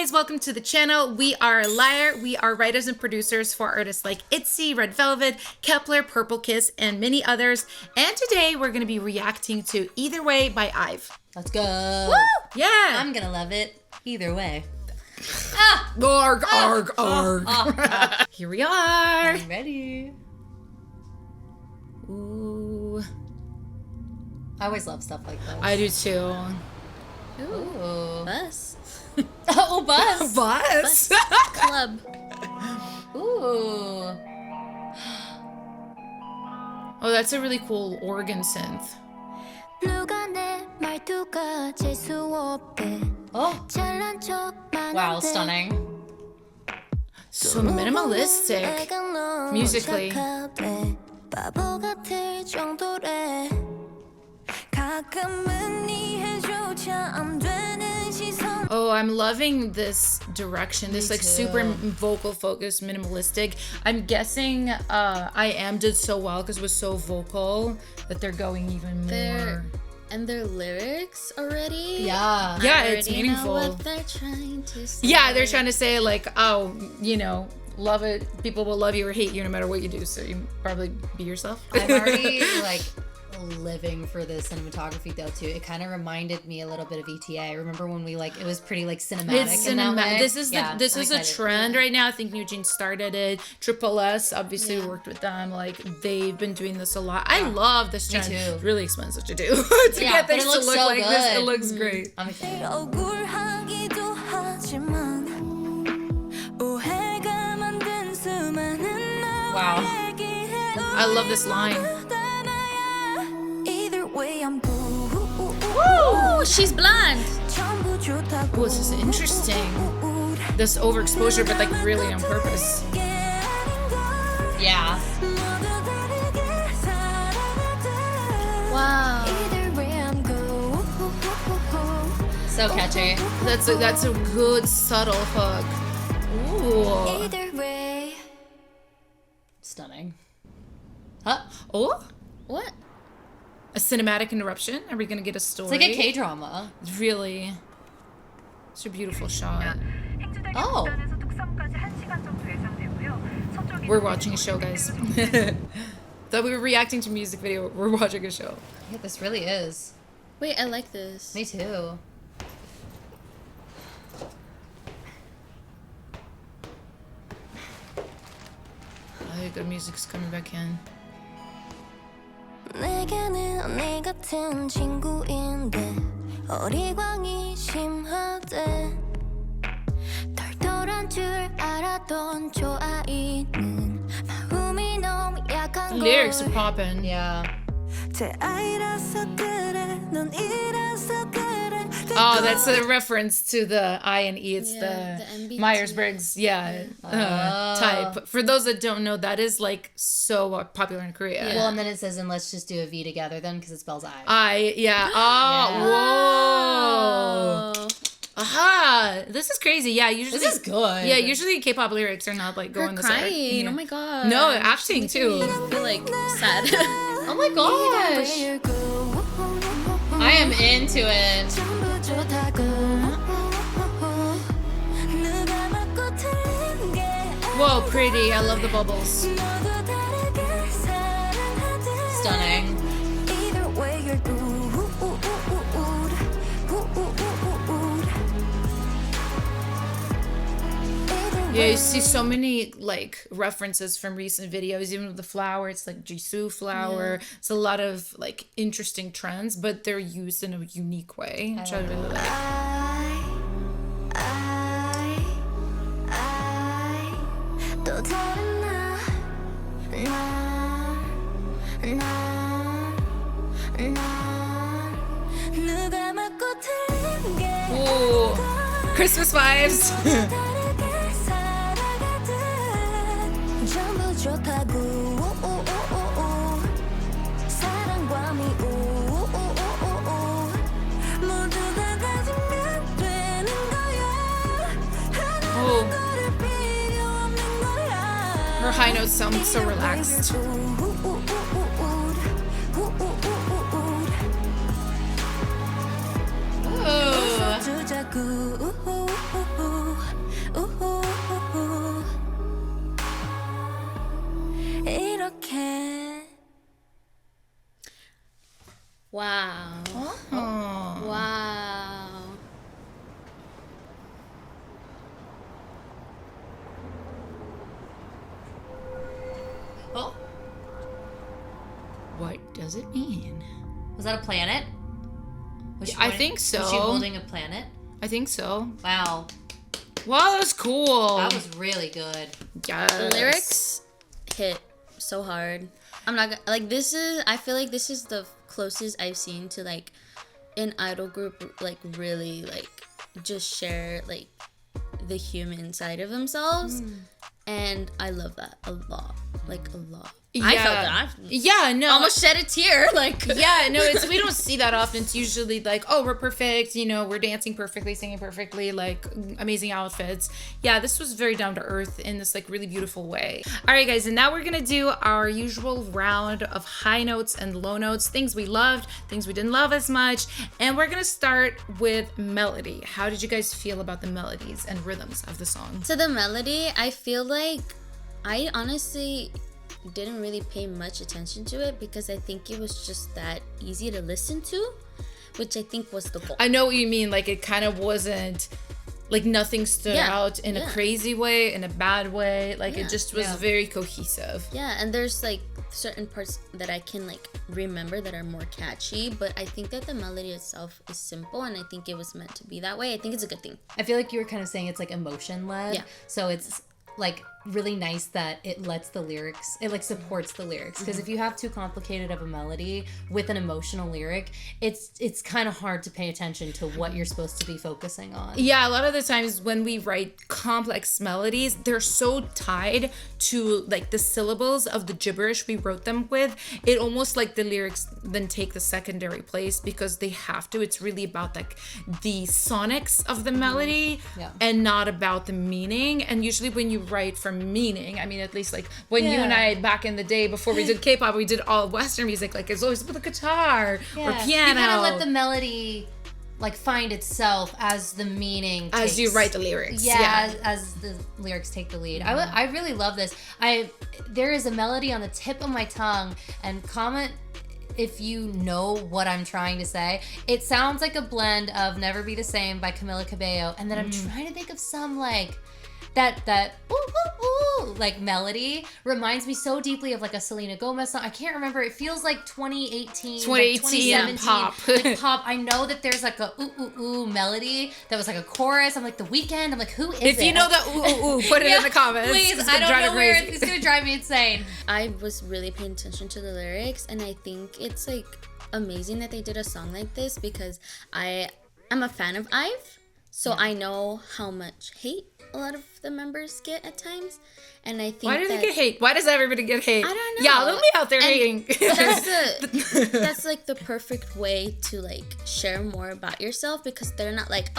guys, welcome to the channel. We are LYRE. We are writers and producers for artists like ITZY, Red Velvet, Kepler, Purple Kiss, and many others. And today we're going to be reacting to Either Way by IVE. Let's go. Woo! Yeah. I'm going to love it either way. Arg, arg, arg. Here we are. I'm ready. Ooh. I always love stuff like this. I do too. Ooh. Bus. Oh, bus. Bus. Club. Ooh. Oh, that's a really cool organ synth. Oh. Wow, stunning. So minimalistic musically. Oh, I'm loving this direction. This like super vocal focused, minimalistic. I'm guessing I did so well because it was so vocal that they're going even more. And their lyrics already. Yeah. Yeah, it's meaningful. Know what they're trying to say. Yeah, they're trying to say like, oh, you know, love it. People will love you or hate you no matter what you do. So you probably be yourself. I'm already like living for the cinematography though too. It kind of reminded me a little bit of ETA. Remember when we like it was pretty like cinematic. It's in that way? This is Yeah, this I'm is a excited. trend right now. I think Eugene started it. Triple S obviously worked with them. Like they've been doing this a lot. I love this trend. too. It's really expensive to do to get but things it to looks look so like this. It good. looks great. I'm excited. Wow. I love this line. Ooh, she's blonde. Oh, this is interesting. This overexposure, but like really on purpose. Yeah. Wow. So catchy. That's a good subtle hook. Ooh. Stunning. Huh? Oh, What? a cinematic interruption. Are we gonna get a story? It's like a K-drama. Really. It's a beautiful shot. Oh. We're watching a show, guys. Thought we were reacting to a music video. We're watching a show. Yeah, this really is. Wait, I like this. Me too. Oh, good music's coming back in. 내게는 언니 같은 친구인데 어리광이 심하대 털털한 줄 알았던 저 아이는 마음이 너무 약한 The lyrics are popping. Yeah. 제 아이라서 그래 넌 이라서 그래 Oh, that's a reference to the I and E. It's Yeah, the the MBT. Myers-Briggs, type. For those that don't know, that is like so popular in Korea. Well, and then it says, and let's just do a V together then, because it spells I. Whoa. Aha! This is crazy. Yeah, usually This is good. Yeah, usually K-pop lyrics are not like going Her this way. crying. Yeah. Oh my god. No, acting too. I feel like sad. Oh my gosh. I am into it. Whoa, pretty. I love the bubbles. Stunning. Yeah, you see so many like references from recent videos, even with the flower. It's like Jisoo flower. It's a lot of like interesting trends, but they're used in a unique way, which I really like. 또 다른 누가 맞고 틀린 게 Ooh, Christmas vibes. 전부 좋다고 사랑과 미움 모두 다 가지면 되는 거야 Oh, 거를 필요 없는 거야 her high notes sound so relaxed. Ooh. Wow. Oh. Wow. Oh, What does it mean? was that a planet? I think so. Was she holding a planet? I think so. Wow, Wow, that's cool. that was really good. Yes. The lyrics hit so hard. I'm not gonna, like, this is, I feel like this is the closest I've seen to like an idol group like really like just share like the human side of themselves. And I love that a lot. Like a lot. I felt that. Yeah, no. Almost shed a tear. Like Yeah, no, we don't see that often. It's usually like, oh, we're perfect, we're dancing perfectly, singing perfectly, like amazing outfits. Yeah, this was very down to earth in this like really beautiful way. All right, guys, and now we're gonna do our usual round of high notes and low notes, things we loved, things we didn't love as much, and we're gonna start with melody. How did you guys feel about the melodies and rhythms of the song? to the melody, I feel like I honestly didn't really pay much attention to it because I think it was just that easy to listen to, which I think was the goal. I know what you mean. Like it kind of wasn't like nothing stood out in a crazy way, in a bad way. Like it just was very cohesive. Yeah, and there's like certain parts that I can like remember that are more catchy, but I think that the melody itself is simple and I think it was meant to be that way. I think it's a good thing. I feel like you were kind of saying it's like emotion led. Yeah. So it's like really nice that it lets the lyrics, it like supports the lyrics, because if you have too complicated of a melody with an emotional lyric, it's kind of hard to pay attention to what you're supposed to be focusing on. Yeah, a lot of the times when we write complex melodies, they're so tied to like the syllables of the gibberish we wrote them with. It almost like the lyrics then take the secondary place because they have to. It's really about like the sonics of the melody and not about the meaning. And usually when you write from meaning, I mean, at least like when you and I back in the day before we did K-pop, we did all Western music, like it's always with a guitar or piano. You kind of let the melody like find itself as the meaning as takes, you write the lyrics. as the lyrics take the lead. I really love this. There is a melody on the tip of my tongue, and comment if you know what I'm trying to say. It sounds like a blend of Never Be the Same by Camila Cabello, and then I'm trying to think of some like that ooh, ooh, ooh, like melody reminds me so deeply of like a Selena Gomez song. I can't remember. It feels like 2018 and pop. Like pop. I know that there's like a ooh ooh ooh melody that was like a chorus. I'm like The Weeknd. I'm like, who is it? If you know that ooh ooh ooh, put it in the comments. Please, I don't know where it's gonna drive me insane. I was really paying attention to the lyrics, and I think it's like amazing that they did a song like this because I am a fan of IVE, so I know how much hate a lot of the members get at times, and I think why do they get hate? Why does everybody get hate? I don't know. Yeah, let me out there hating. That's like the perfect way to like share more about yourself because they're not like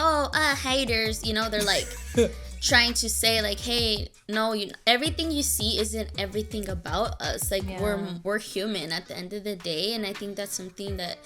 haters, they're like trying to say like, hey, no, everything you see isn't everything about us. Like we're human at the end of the day, and I think that's something that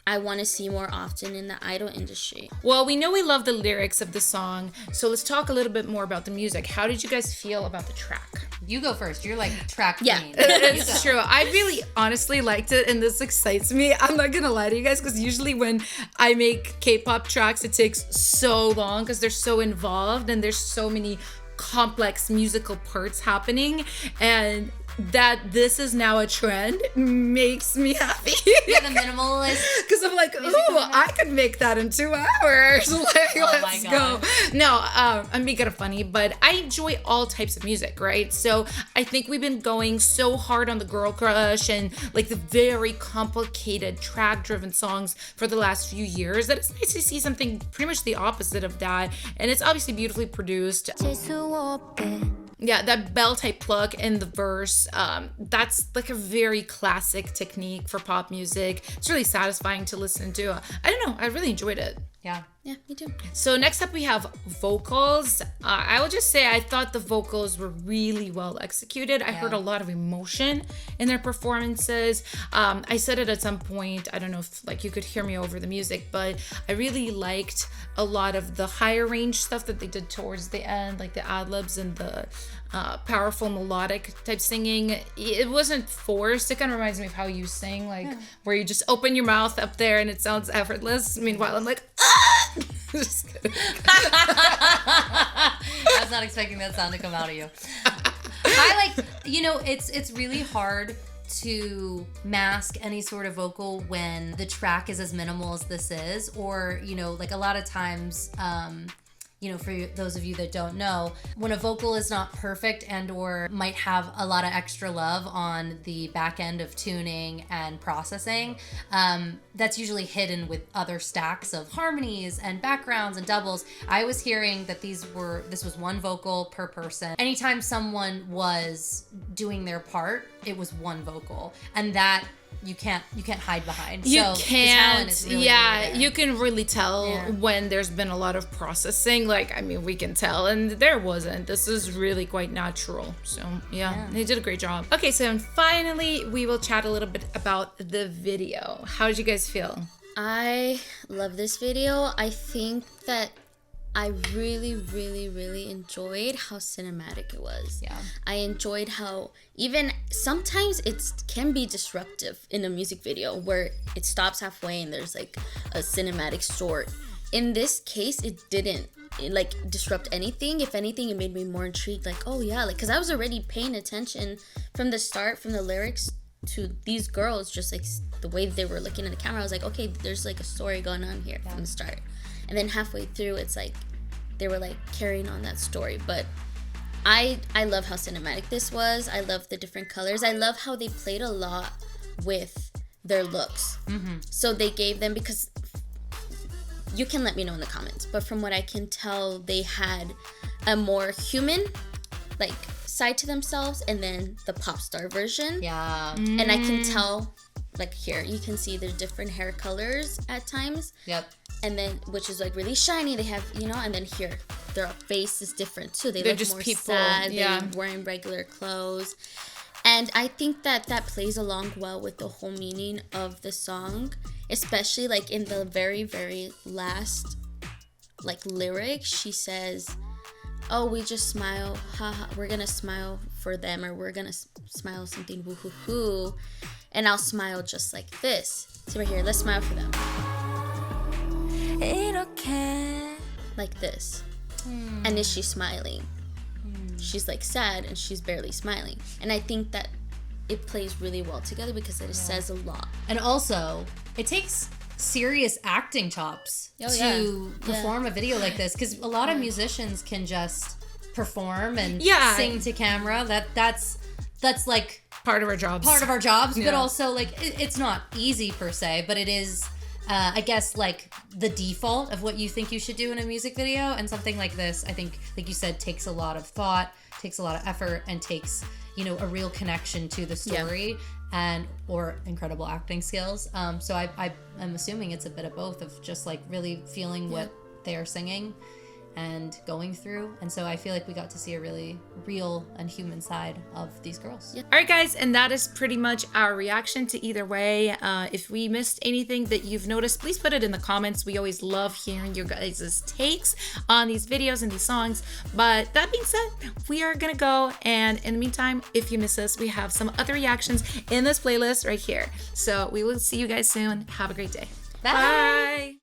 I want to see more often in the idol industry. Well, we know we love the lyrics of the song, so let's talk a little bit more about the music. How did you guys feel about the track? You go first. You're like track queen. Yeah, it's true. I really honestly liked it, and this excites me. I'm not gonna lie to you guys, because usually when I make K-pop tracks, it takes so long because they're so involved and there's so many complex musical parts happening, and that this is now a trend makes me happy. You're the minimalist. Because I'm like, ooh, I could make that in 2 hours. Like, let's go. No, I'm being kind of funny, but I enjoy all types of music, right? So I think we've been going so hard on the girl crush and like the very complicated track-driven songs for the last few years that it's nice to see something pretty much the opposite of that. And it's obviously beautifully produced. Yeah, that bell type pluck in the verse, that's like a very classic technique for pop music. It's really satisfying to listen to. I don't know, I really enjoyed it. Yeah. Yeah, me too. So next up we have vocals. I will just say I thought the vocals were really well executed. I heard a lot of emotion in their performances. I said it at some point, I don't know if like you could hear me over the music, but I really liked a lot of the higher range stuff that they did towards the end, like the ad-libs and the powerful melodic type singing. It wasn't forced. It kind of reminds me of how you sing, like where you just open your mouth up there and it sounds effortless. Meanwhile, I'm like, ah! Just kidding. I was not expecting that sound to come out of you. I like, it's really hard to mask any sort of vocal when the track is as minimal as this is, or, like a lot of times, for those of you that don't know, when a vocal is not perfect and or might have a lot of extra love on the back end of tuning and processing, that's usually hidden with other stacks of harmonies and backgrounds and doubles. I was hearing that this was one vocal per person. Anytime someone was doing their part, it was one vocal, and that you can't hide behind. You so can't. The talent is really there. You can really tell when there's been a lot of processing. Like, I mean, we can tell, and there wasn't. This is really quite natural. So yeah, they did a great job. Okay, so finally we will chat a little bit about the video. How did you guys feel? I love this video. I think that I really, really, really enjoyed how cinematic it was. Yeah. I enjoyed how even sometimes it can be disruptive in a music video where it stops halfway and there's like a cinematic short. In this case, it didn't disrupt anything. If anything, it made me more intrigued. Like, oh yeah, because I was already paying attention from the start, from the lyrics to these girls, just like the way they were looking at the camera. I was like, okay, there's like a story going on here from the start. And then halfway through, it's like they were like carrying on that story. But I love how cinematic this was. I love the different colors. I love how they played a lot with their looks. Mm-hmm. So they gave them, because you can let me know in the comments, but from what I can tell, they had a more human like side to themselves, and then the pop star version. Yeah. And I can tell, like here, you can see there's different hair colors at times. Yep. And then, which is like really shiny, they have, and then here, their face is different too. They're just more people, sad, they're wearing regular clothes. And I think that plays along well with the whole meaning of the song, especially like in the very, very last like lyric. She says, oh, we just smile, haha, we're gonna smile for them, or we're gonna smile something, woo hoo hoo, and I'll smile just like this. So right here, let's smile for them. Like this. And is she smiling? She's like sad and she's barely smiling. And I think that it plays really well together because it says a lot. And also, it takes serious acting chops to perform a video like this, because a lot of musicians can just perform and sing to camera. That's like part of our jobs. But also like it's not easy per se, but it is I guess like the default of what you think you should do in a music video. And something like this, I think, like you said, takes a lot of thought, takes a lot of effort, and takes, a real connection to the story and or incredible acting skills. So I'm assuming it's a bit of both, of just like really feeling what they are singing and going through. And so I feel like we got to see a really real and human side of these girls. All right, guys, and that is pretty much our reaction to Either Way. If we missed anything that you've noticed, please put it in the comments. We always love hearing your guys' takes on these videos and these songs. But that being said, we are gonna go, and in the meantime, if you miss us, we have some other reactions in this playlist right here. So we will see you guys soon. Have a great day. Bye. Bye.